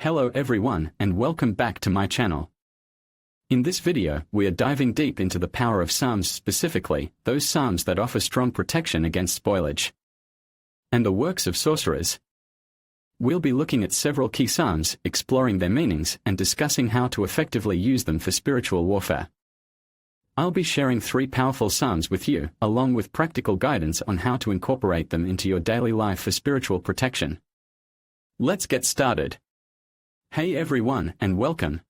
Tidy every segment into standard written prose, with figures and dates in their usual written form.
Hello everyone and welcome back to my channel. In this video, we are diving deep into the power of Psalms, specifically those Psalms that offer strong protection against spoilage and the works of sorcerers. We'll be looking at several key Psalms, exploring their meanings and discussing how to effectively use them for spiritual warfare. I'll be sharing 3 powerful Psalms with you, along with practical guidance on how to incorporate them into your daily life for spiritual protection. Let's get started. Hey everyone and welcome.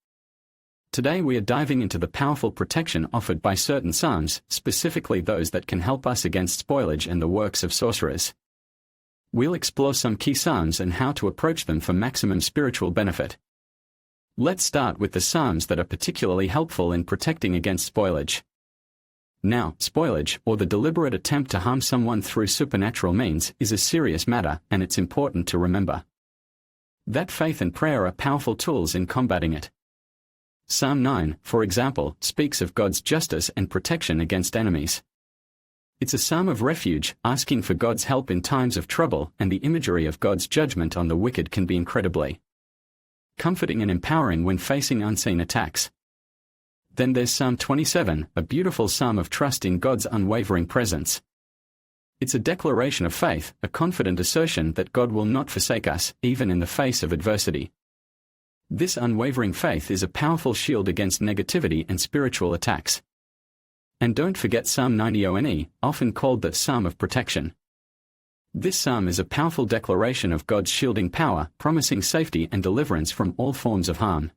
Today we are diving into the powerful protection offered by certain Psalms, specifically those that can help us against spoilage and the works of sorcerers. We'll explore some key Psalms and how to approach them for maximum spiritual benefit. Let's start with the Psalms that are particularly helpful in protecting against spoilage. Now, spoilage, or the deliberate attempt to harm someone through supernatural means, is a serious matter, and it's important to remember that faith and prayer are powerful tools in combating it. Psalm 9, for example, speaks of God's justice and protection against enemies. It's a psalm of refuge, asking for God's help in times of trouble, and the imagery of God's judgment on the wicked can be incredibly comforting and empowering when facing unseen attacks. Then there's Psalm 27, a beautiful psalm of trust in God's unwavering presence. It's a declaration of faith, a confident assertion that God will not forsake us, even in the face of adversity. This unwavering faith is a powerful shield against negativity and spiritual attacks. And don't forget Psalm 90, often called the Psalm of Protection. This psalm is a powerful declaration of God's shielding power, promising safety and deliverance from all forms of harm.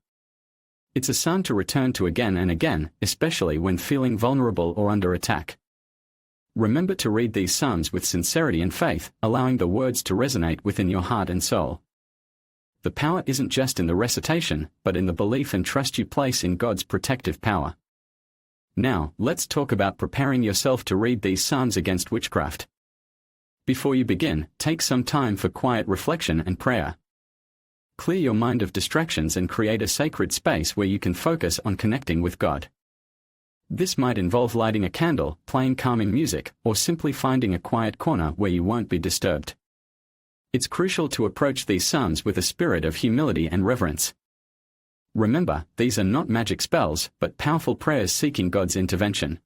It's a psalm to return to again and again, especially when feeling vulnerable or under attack. Remember to read these psalms with sincerity and faith, allowing the words to resonate within your heart and soul. The power isn't just in the recitation, but in the belief and trust you place in God's protective power. Now, let's talk about preparing yourself to read these psalms against witchcraft. Before you begin, take some time for quiet reflection and prayer. Clear your mind of distractions and create a sacred space where you can focus on connecting with God. This might involve lighting a candle, playing calming music, or simply finding a quiet corner where you won't be disturbed. It's crucial to approach these psalms with a spirit of humility and reverence. Remember, these are not magic spells, but powerful prayers seeking God's intervention.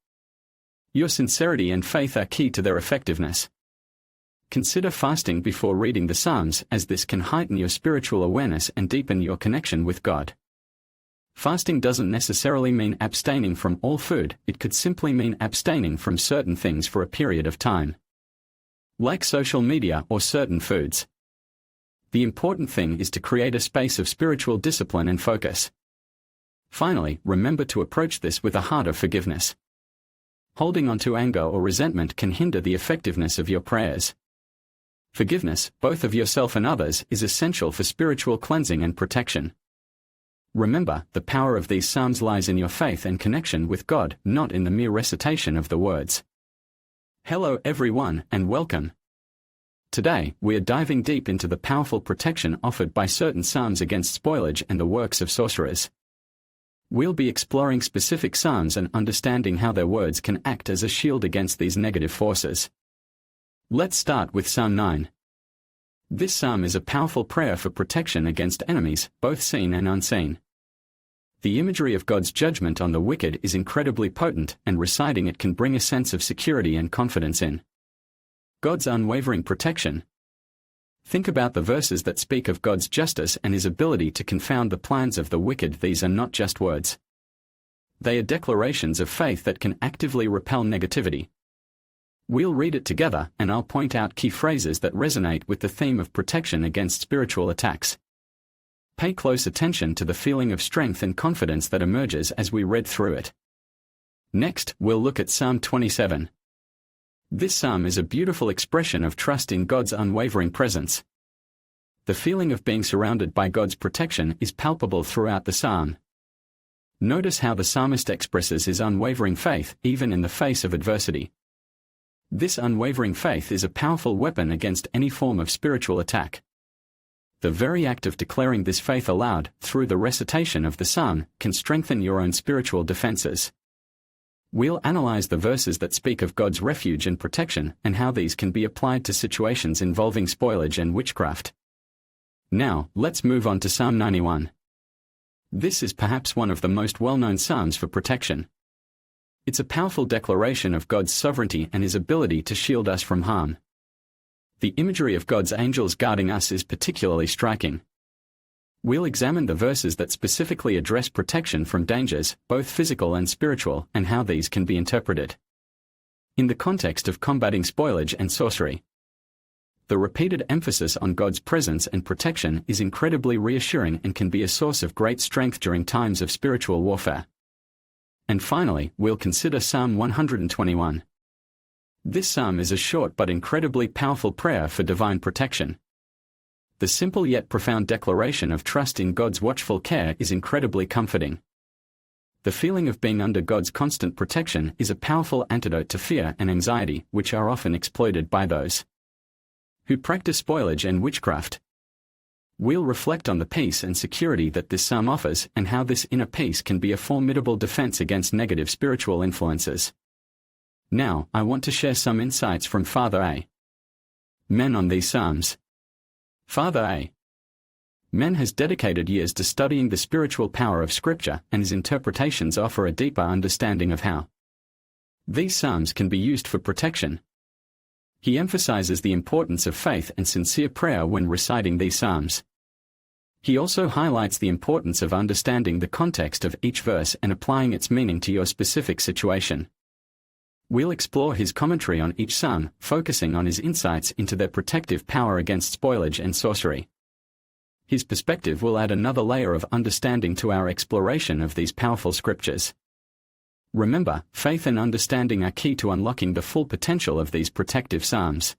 Your sincerity and faith are key to their effectiveness. Consider fasting before reading the Psalms, as this can heighten your spiritual awareness and deepen your connection with God. Fasting doesn't necessarily mean abstaining from all food, it could simply mean abstaining from certain things for a period of time, like social media or certain foods. The important thing is to create a space of spiritual discipline and focus. Finally, remember to approach this with a heart of forgiveness. Holding on to anger or resentment can hinder the effectiveness of your prayers. Forgiveness, both of yourself and others, is essential for spiritual cleansing and protection. Remember, the power of these psalms lies in your faith and connection with God, not in the mere recitation of the words. Hello everyone and welcome. Today, we are diving deep into the powerful protection offered by certain psalms against spoilage and the works of sorcerers. We'll be exploring specific psalms and understanding how their words can act as a shield against these negative forces. Let's start with Psalm 9. This psalm is a powerful prayer for protection against enemies, both seen and unseen. The imagery of God's judgment on the wicked is incredibly potent, and reciting it can bring a sense of security and confidence in God's unwavering protection. Think about the verses that speak of God's justice and His ability to confound the plans of the wicked. These are not just words. They are declarations of faith that can actively repel negativity. We'll read it together, and I'll point out key phrases that resonate with the theme of protection against spiritual attacks. Pay close attention to the feeling of strength and confidence that emerges as we read through it. Next, we'll look at Psalm 27. This psalm is a beautiful expression of trust in God's unwavering presence. The feeling of being surrounded by God's protection is palpable throughout the psalm. Notice how the psalmist expresses his unwavering faith, even in the face of adversity. This unwavering faith is a powerful weapon against any form of spiritual attack. The very act of declaring this faith aloud, through the recitation of the psalm, can strengthen your own spiritual defenses. We'll analyze the verses that speak of God's refuge and protection, and how these can be applied to situations involving spoilage and witchcraft. Now, let's move on to Psalm 91. This is perhaps one of the most well-known psalms for protection. It's a powerful declaration of God's sovereignty and His ability to shield us from harm. The imagery of God's angels guarding us is particularly striking. We'll examine the verses that specifically address protection from dangers, both physical and spiritual, and how these can be interpreted in the context of combating spoilage and sorcery. The repeated emphasis on God's presence and protection is incredibly reassuring and can be a source of great strength during times of spiritual warfare. And finally, we'll consider Psalm 121. This psalm is a short but incredibly powerful prayer for divine protection. The simple yet profound declaration of trust in God's watchful care is incredibly comforting. The feeling of being under God's constant protection is a powerful antidote to fear and anxiety, which are often exploited by those who practice spoilage and witchcraft. We'll reflect on the peace and security that this psalm offers and how this inner peace can be a formidable defense against negative spiritual influences. Now, I want to share some insights from Father A. Men on these psalms. Father A. Men has dedicated years to studying the spiritual power of Scripture, and his interpretations offer a deeper understanding of how these psalms can be used for protection. He emphasizes the importance of faith and sincere prayer when reciting these psalms. He also highlights the importance of understanding the context of each verse and applying its meaning to your specific situation. We'll explore his commentary on each psalm, focusing on his insights into their protective power against spoilage and sorcery. His perspective will add another layer of understanding to our exploration of these powerful scriptures. Remember, faith and understanding are key to unlocking the full potential of these protective psalms.